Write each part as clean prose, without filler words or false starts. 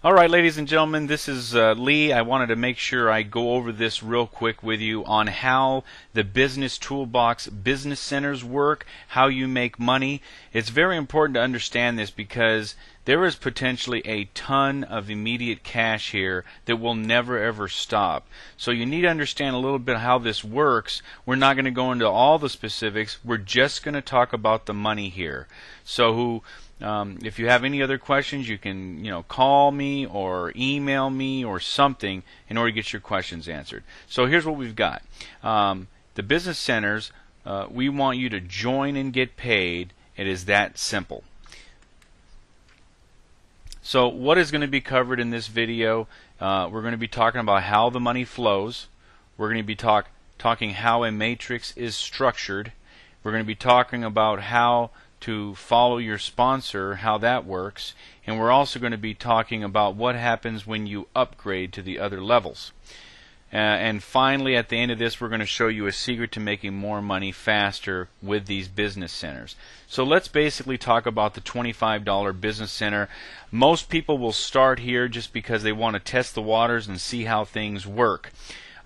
All right, ladies and gentlemen, this is Lee. I wanted to make sure I go over this real quick with you on how the Business Toolbox business centers work, how you make money. It's very important to understand this because there is potentially a ton of immediate cash here that will never ever stop. So you need to understand a little bit how this works. We're not going to go into all the specifics. We're just going to talk about the money here. So if you have any other questions, you can call me or email me or something in order to get your questions answered. So here's what we've got. The business centers, we want you to join and get paid. It is that simple. So what is going to be covered in this video? We're going to be talking about how the money flows. We're going to be talking how a matrix is structured. We're going to be talking about how to follow your sponsor, how that works, and we're also going to be talking about what happens when you upgrade to the other levels. And finally, at the end of this, we're going to show you a secret to making more money faster with these business centers. So let's basically talk about the $25 business center. Most people will start here just because they want to test the waters and see how things work.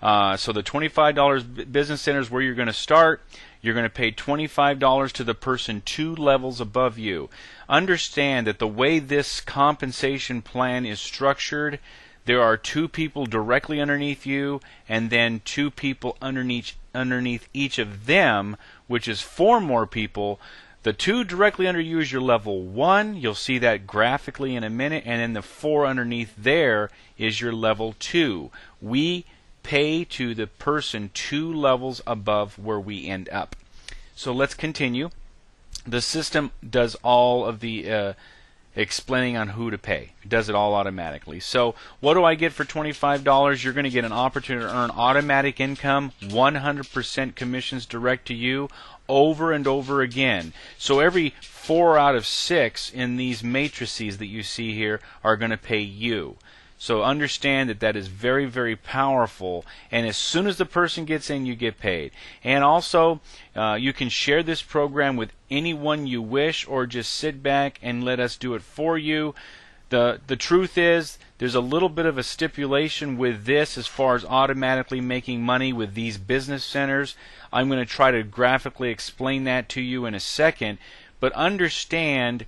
So the $25 business center is where you're going to start. You're going to pay $25 to the person 2 levels above you. Understand that the way this compensation plan is structured, there are 2 people directly underneath you and then 2 people underneath each of them, which is 4 more people. The 2 directly under you is your level 1. You'll see that graphically in a minute. And then the 4 underneath there is your level 2. We pay to the person 2 levels above where we end up. So let's continue. The system does all of the explaining on who to pay. It does it all automatically. So what do I get for $25? You're going to get an opportunity to earn automatic income, 100% commissions direct to you over and over again. So every 4 out of 6 in these matrices that you see here are going to pay you. So understand that that is very, very powerful. And as soon as the person gets in, you get paid. And also, you can share this program with anyone you wish, or just sit back and let us do it for you. The truth is, there's a little bit of a stipulation with this as far as automatically making money with these business centers. I'm going to try to graphically explain that to you in a second. But understand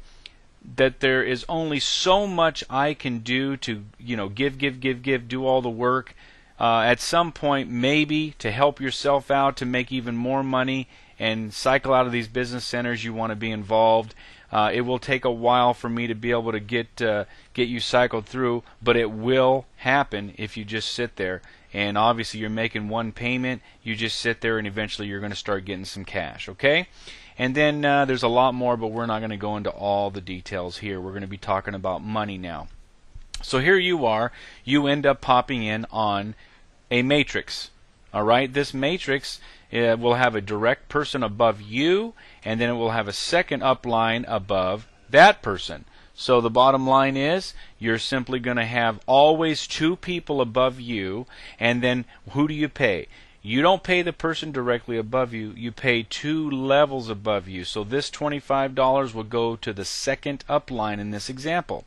that there is only so much I can do to, give, do all the work. At some point, maybe to help yourself out, to make even more money and cycle out of these business centers, you want to be involved. It will take a while for me to be able to get you cycled through, but it will happen if you just sit there. And obviously, you're making one payment. You just sit there, and eventually, you're going to start getting some cash. Okay? And then there's a lot more, but we're not going to go into all the details here. We're going to be talking about money now. So here you are. You end up popping in on a matrix. All right? This matrix will have a direct person above you, and then it will have a second upline above that person. So the bottom line is you're simply going to have always 2 people above you, and then who do you pay? You don't pay the person directly above you. You pay 2 levels above you. So this $25 will go to the second upline in this example.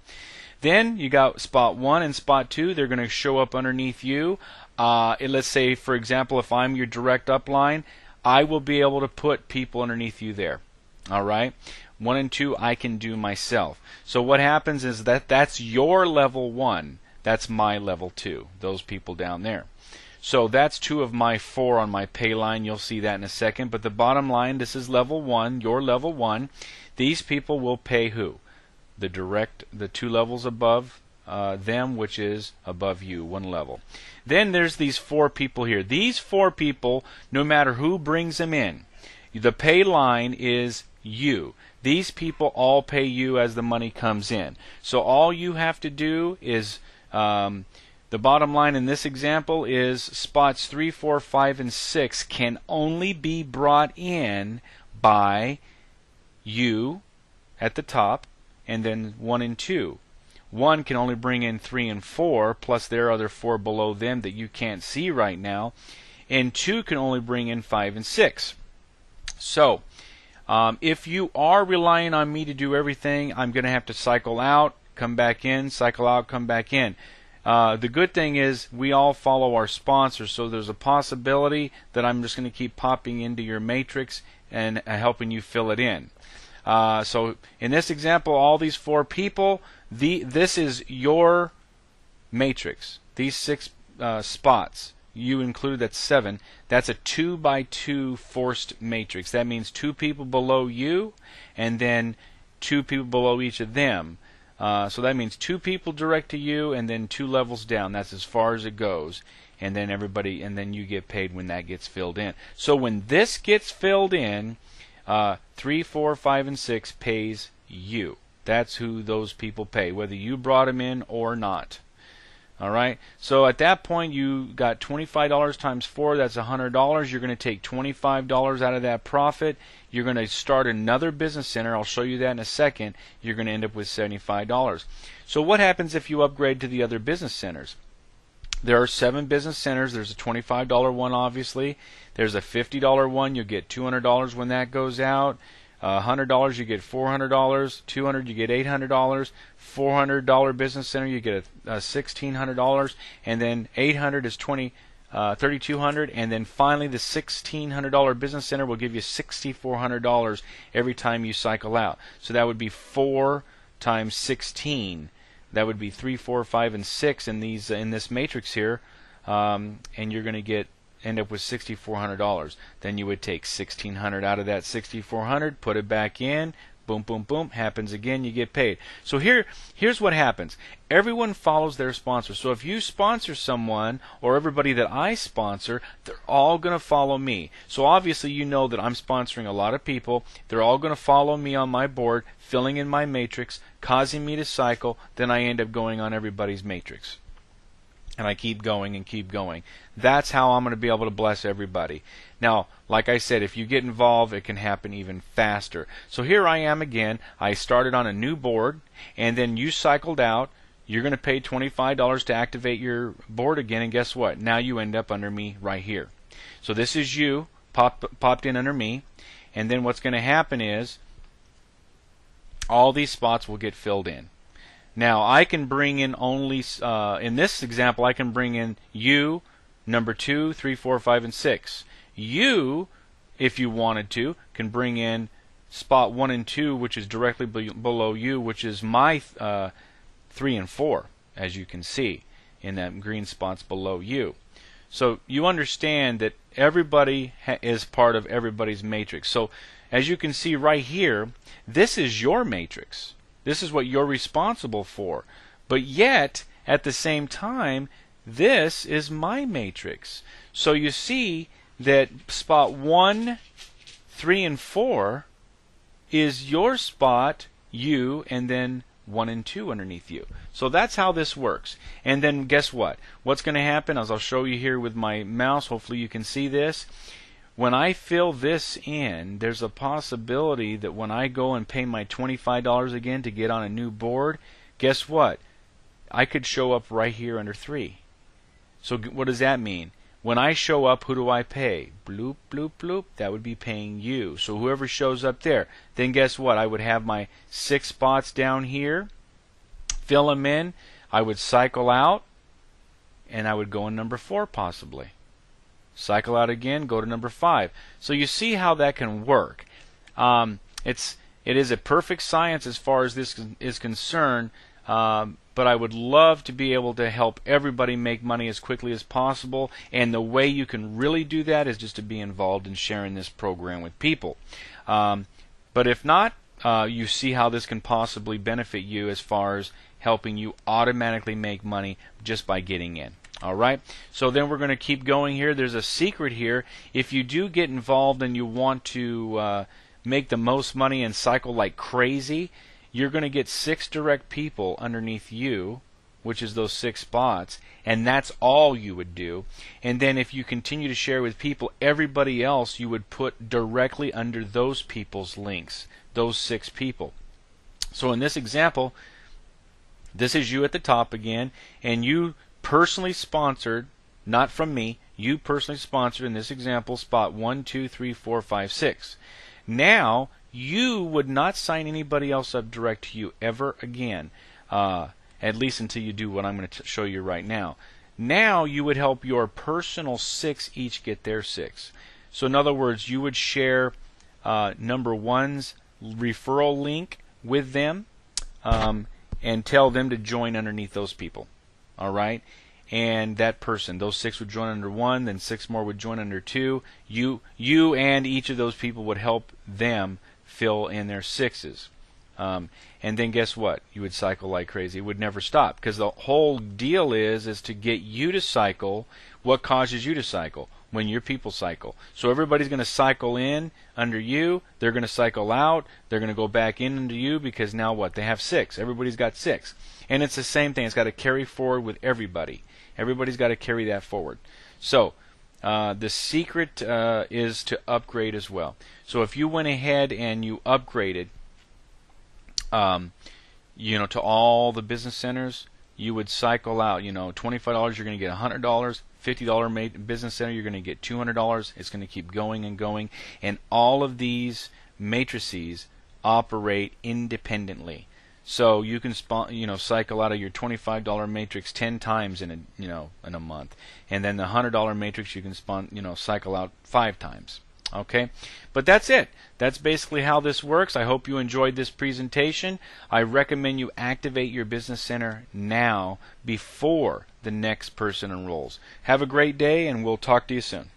Then you got spot 1 and spot 2. They're going to show up underneath you. Let's say, for example, if I'm your direct upline, I will be able to put people underneath you there. All right? 1 and 2 I can do myself. So what happens is that's your level 1. That's my level 2. Those people down there. So that's 2 of my 4 on my pay line. You'll see that in a second. But the bottom line, this is level 1, your level 1. These people will pay who? The 2 levels above them, which is above you, 1 level. Then there's these 4 people here. These 4 people, no matter who brings them in, the pay line is you. These people all pay you as the money comes in. So all you have to do is... the bottom line in this example is spots 3, 4, 5, and 6 can only be brought in by you at the top, and then 1 and 2. 1 can only bring in 3 and 4, plus there are other 4 below them that you can't see right now, and 2 can only bring in 5 and 6. So, if you are relying on me to do everything, I'm going to have to cycle out, come back in, cycle out, come back in. The good thing is we all follow our sponsors, so there's a possibility that I'm just going to keep popping into your matrix and helping you fill it in. So in this example, all these 4 people, this is your matrix. These 6 spots, you included, that's 7. That's a 2 by 2 forced matrix. That means 2 people below you and then 2 people below each of them. So that means 2 people direct to you and then 2 levels down. That's as far as it goes. And then everybody, and then you get paid when that gets filled in. So when this gets filled in, 3, 4, 5, and 6 pays you. That's who those people pay, whether you brought them in or not. All right. So at that point, you got $25 times 4. That's $100. You're going to take $25 out of that profit. You're going to start another business center. I'll show you that in a second. You're going to end up with $75. So what happens if you upgrade to the other business centers? There are 7 business centers. There's a $25 one, obviously. There's a $50 one. You'll get $200 when that goes out. $100 you get $400. $200 you get $800. $400 business center you get $1,600, and then $800 is $3,200, and then finally the $1,600 business center will give you $6,400 every time you cycle out. So that would be 4 times 16. That would be 3, 4, 5, and 6 in these in this matrix here, and you're going to end up with $6,400. Then you would take $1,600 out of that $6,400, put it back in. Boom, boom, boom. Happens again. You get paid. So here's what happens. Everyone follows their sponsor. So if you sponsor someone or everybody that I sponsor, they're all going to follow me. So obviously you know that I'm sponsoring a lot of people. They're all going to follow me on my board, filling in my matrix, causing me to cycle. Then I end up going on everybody's matrix. And I keep going and keep going. That's how I'm going to be able to bless everybody. Now, like I said, if you get involved, it can happen even faster. So here I am again. I started on a new board, and then you cycled out. You're going to pay $25 to activate your board again, and guess what? Now you end up under me right here. So this is you, popped in under me, and then what's going to happen is all these spots will get filled in. Now, I can bring in only, in this example, I can bring in you, number 2, 3, 4, 5, and 6. You, if you wanted to, can bring in spot 1 and 2, which is directly below you, which is my 3 and 4, as you can see in that green spots below you. So you understand that everybody is part of everybody's matrix. So as you can see right here, this is your matrix. This is what you're responsible for. But yet, at the same time, this is my matrix. So you see that spot 1, 3, and 4 is your spot, you, and then 1 and 2 underneath you. So that's how this works. And then guess what? What's going to happen, as I'll show you here with my mouse, hopefully you can see this. When I fill this in, there's a possibility that when I go and pay my $25 again to get on a new board, guess what? I could show up right here under 3. So what does that mean? When I show up, who do I pay? Bloop, bloop, bloop. That would be paying you. So whoever shows up there, then guess what? I would have my 6 spots down here, fill them in, I would cycle out, and I would go in number 4 possibly. Cycle out again, go to number 5. So you see how that can work. It is a perfect science as far as this is concerned, but I would love to be able to help everybody make money as quickly as possible, and the way you can really do that is just to be involved in sharing this program with people. But if not, you see how this can possibly benefit you as far as helping you automatically make money just by getting in. Alright, so then we're going to keep going here. There's a secret here. If you do get involved and you want to make the most money and cycle like crazy, you're going to get 6 direct people underneath you, which is those 6 spots, and that's all you would do. And then if you continue to share with people, everybody else you would put directly under those people's links, those 6 people. So in this example, this is you at the top again, and you personally sponsored, not from me, you personally sponsored in this example spot 1, 2, 3, 4, 5, 6. Now you would not sign anybody else up direct to you ever again. at least until you do what I'm going to show you right now. Now you would help your personal 6 each get their 6. So in other words, you would share number 1's referral link with them, and tell them to join underneath those people. All right? And that person, those 6 would join under 1, then 6 more would join under 2. You and each of those people would help them fill in their 6s. And then guess what? You would cycle like crazy. It would never stop, because the whole deal is to get you to cycle. What causes you to cycle? When your people cycle. So everybody's going to cycle in under you. They're going to cycle out. They're going to go back in under you, because now what? They have 6. Everybody's got 6. And it's the same thing. It's got to carry forward with everybody. Everybody's got to carry that forward. So the secret is to upgrade as well. So if you went ahead and you upgraded to all the business centers, you would cycle out, $25 you're going to get $100, $50 business center you're going to get $200. It's going to keep going and going, and all of these matrices operate independently. So you can cycle out of your $25 matrix 10 times in a month, and then the $100 matrix you can cycle out 5 times. Okay, but that's it. That's basically how this works. I hope you enjoyed this presentation. I recommend you activate your business center now before the next person enrolls. Have a great day, and we'll talk to you soon.